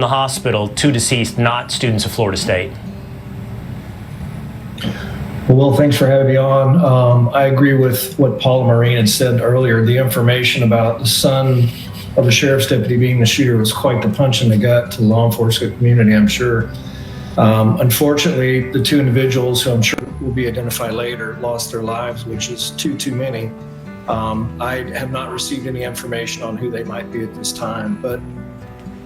the hospital, 2 deceased, not students of Florida State. Well, thanks for having me on. I agree with what Paul and Maureen had said earlier. The information about the son of a sheriff's deputy being the shooter was quite the punch in the gut to the law enforcement community, I'm sure. Unfortunately, the 2 individuals, who I'm sure will be identified later, lost their lives, which is too many. I have not received any information on who they might be at this time, but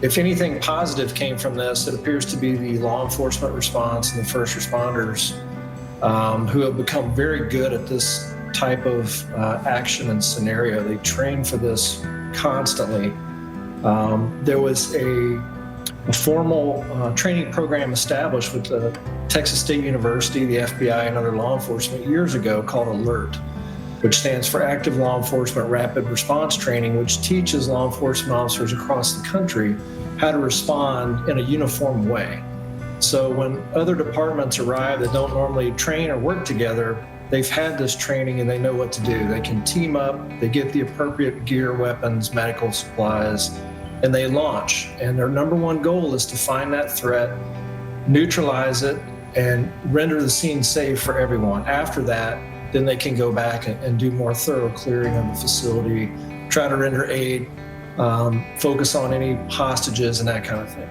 if anything positive came from this, it appears to be the law enforcement response and the first responders who have become very good at this type of action and scenario. They train for this constantly. There was a formal training program established with the Texas State University, the FBI, and other law enforcement years ago called ALERT, which stands for Active Law Enforcement Rapid Response Training, which teaches law enforcement officers across the country how to respond in a uniform way. So when other departments arrive that don't normally train or work together, they've had this training and they know what to do. They can team up, they get the appropriate gear, weapons, medical supplies, and they launch. And their number one goal is to find that threat, neutralize it, and render the scene safe for everyone. After that, then they can go back and do more thorough clearing of the facility, try to render aid, focus on any hostages and that kind of thing.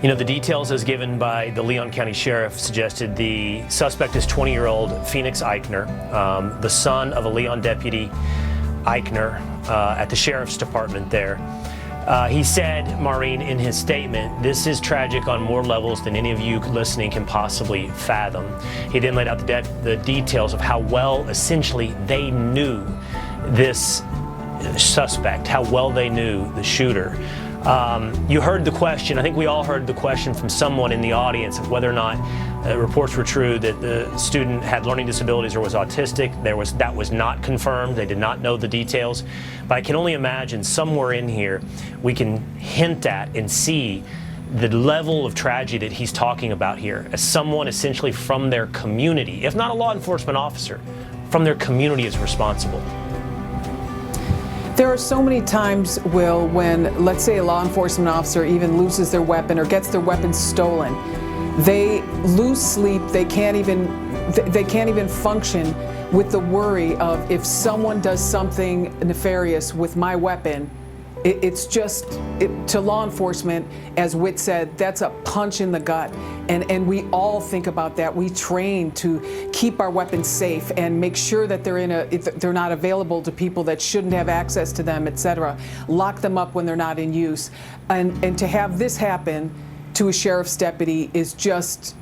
You know, the details as given by the Leon County Sheriff suggested the suspect is 20-year-old Phoenix Eichner, the son of a Leon deputy Eichner at the Sheriff's Department there. He said, Maureen, in his statement, this is tragic on more levels than any of you listening can possibly fathom. He then laid out the details of how well, essentially, they knew this suspect, how well they knew the shooter. You heard the question, I think we all heard the question from someone in the audience of whether or not reports were true that the student had learning disabilities or was autistic. That was not confirmed. They did not know the details. But I can only imagine somewhere in here we can hint at and see the level of tragedy that he's talking about here as someone essentially from their community, if not a law enforcement officer, from their community is responsible. There are so many times, Will, when, let's say, a law enforcement officer even loses their weapon or gets their weapon stolen. They lose sleep. They can't even function with the worry of if someone does something nefarious with my weapon. It's just, to law enforcement, as Whit said, that's a punch in the gut. And we all think about that. We train to keep our weapons safe and make sure that they're not available to people that shouldn't have access to them, etc. Lock them up when they're not in use. And to have this happen to a sheriff's deputy is just,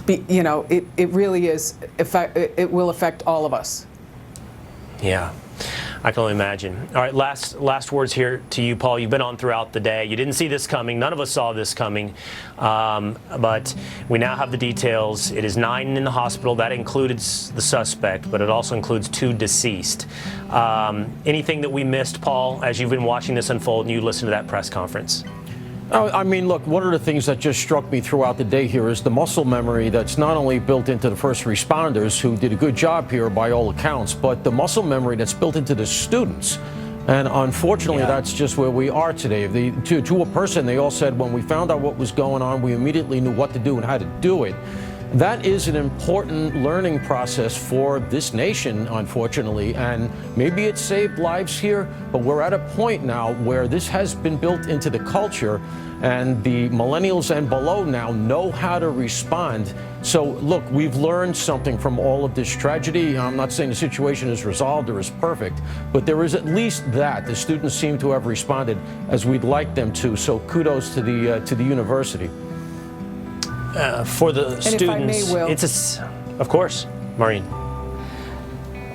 it really is, it will affect all of us. Yeah. I can only imagine. All right, last words here to you, Paul. You've been on throughout the day. You didn't see this coming. None of us saw this coming. But we now have the details. It is 9 in the hospital. That includes the suspect, but it also includes 2 deceased. Anything that we missed, Paul, as you've been watching this unfold and you listened to that press conference? I mean, look, one of the things that just struck me throughout the day here is the muscle memory that's not only built into the first responders, who did a good job here by all accounts, but the muscle memory that's built into the students. And unfortunately, that's just where we are today. To a person, they all said, when we found out what was going on, we immediately knew what to do and how to do it. That is an important learning process for this nation, unfortunately, and maybe it saved lives here, but we're at a point now where this has been built into the culture, and the millennials and below now know how to respond. So, look, we've learned something from all of this tragedy. I'm not saying the situation is resolved or is perfect, but there is at least that. The students seem to have responded as we'd like them to, so kudos to the university. For the and students, if I may, Will, of course, Maureen.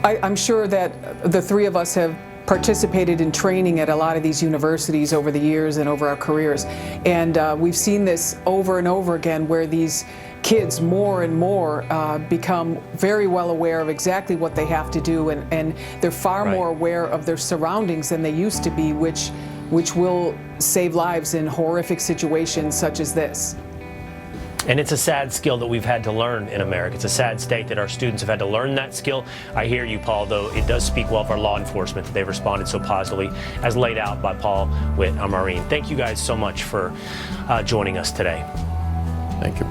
I'm sure that the 3 of us have participated in training at a lot of these universities over the years and over our careers. And we've seen this over and over again, where these kids more and more become very well aware of exactly what they have to do, and they're far more aware of their surroundings than they used to be, which will save lives in horrific situations such as this. And it's a sad skill that we've had to learn in America. It's a sad state that our students have had to learn that skill. I hear you, Paul, though it does speak well of our law enforcement that they've responded so positively, as laid out by Paul Witt, our Marine. Thank you guys so much for joining us today. Thank you.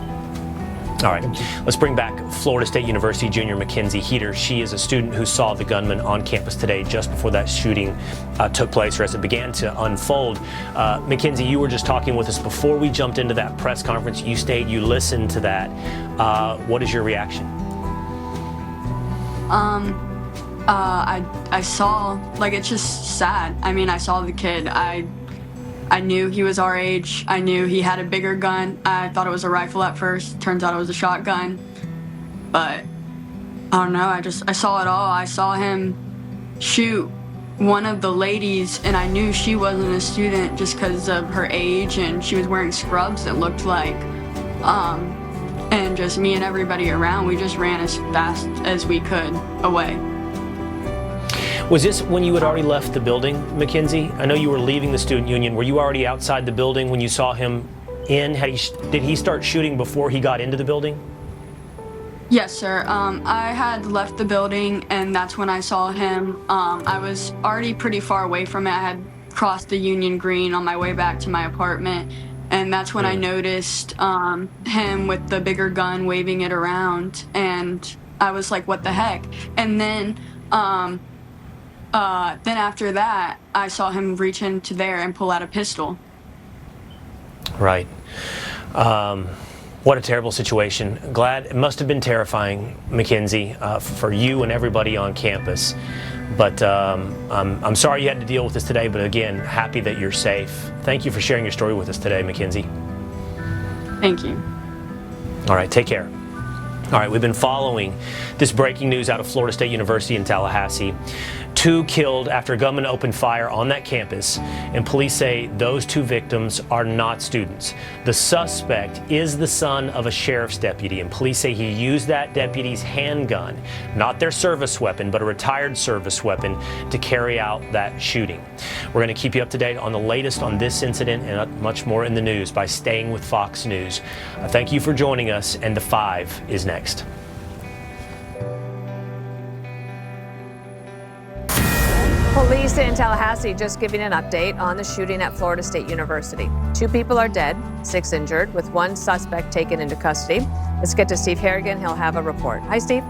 All right, let's bring back Florida State University junior Mackenzie Heater. She is a student who saw the gunman on campus today just before that shooting took place, or as it began to unfold. Mackenzie, you were just talking with us before we jumped into that press conference. You stayed, you listened to that. What is your reaction? I saw, like, it's just sad. I mean, I saw the kid. I knew he was our age. I knew he had a bigger gun. I thought it was a rifle at first. Turns out it was a shotgun. But I don't know, I saw it all. I saw him shoot one of the ladies, and I knew she wasn't a student just because of her age, and she was wearing scrubs that looked like, and just me and everybody around, we just ran as fast as we could away. Was this when you had already left the building, Mackenzie? I know you were leaving the student union. Were you already outside the building when you saw him in? Did he start shooting before he got into the building? Yes, sir. I had left the building, and that's when I saw him. I was already pretty far away from it. I had crossed the Union Green on my way back to my apartment, and that's when I noticed him with the bigger gun waving it around, and I was like, what the heck? And then after that, I saw him reach into there and pull out a pistol. Right. What a terrible situation. Glad, it must have been terrifying, Mackenzie, for you and everybody on campus. But I'm sorry you had to deal with this today, but again, happy that you're safe. Thank you for sharing your story with us today, Mackenzie. Thank you. All right, take care. All right, we've been following this breaking news out of Florida State University in Tallahassee. 2 killed after a gunman opened fire on that campus, and police say those 2 victims are not students. The suspect is the son of a sheriff's deputy, and police say he used that deputy's handgun, not their service weapon, but a retired service weapon, to carry out that shooting. We're going to keep you up to date on the latest on this incident and much more in the news by staying with Fox News. Thank you for joining us, and The 5 is next. Police in Tallahassee just giving an update on the shooting at Florida State University. 2 people are dead, 6 injured, with 1 suspect taken into custody. Let's get to Steve Harrigan. He'll have a report. Hi, Steve.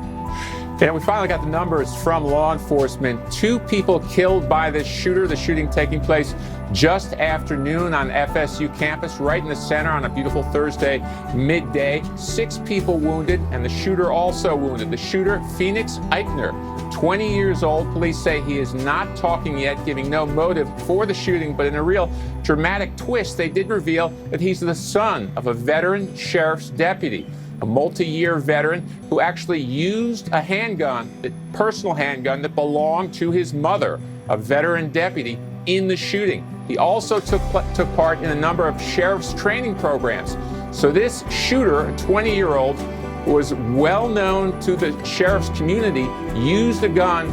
Yeah, we finally got the numbers from law enforcement. 2 people killed by this shooter, the shooting taking place just after noon on FSU campus, right in the center on a beautiful Thursday midday. 6 people wounded, and the shooter also wounded. The shooter, Phoenix Eichner, 20 years old. Police say he is not talking yet, giving no motive for the shooting, but in a real dramatic twist, they did reveal that he's the son of a veteran sheriff's deputy, a multi-year veteran who actually used a handgun, a personal handgun that belonged to his mother, a veteran deputy, in the shooting. He also took part in a number of sheriff's training programs. So this shooter, a 20-year-old, who was well known to the sheriff's community, used a gun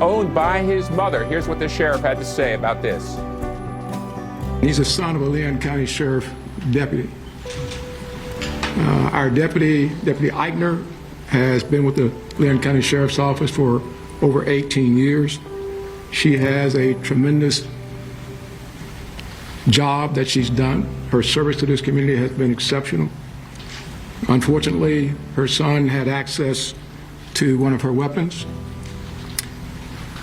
owned by his mother. Here's what the sheriff had to say about this. He's a son of a Leon County Sheriff deputy. Our deputy Eichner, has been with the Leon County Sheriff's Office for over 18 years. She has a tremendous job that she's done. Her service to this community has been exceptional. Unfortunately, her son had access to one of her weapons,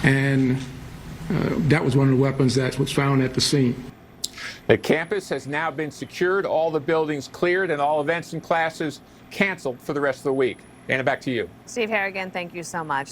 and that was one of the weapons that was found at the scene. The campus has now been secured, all the buildings cleared, and all events and classes canceled for the rest of the week. Dana, back to you. Steve Harrigan, thank you so much.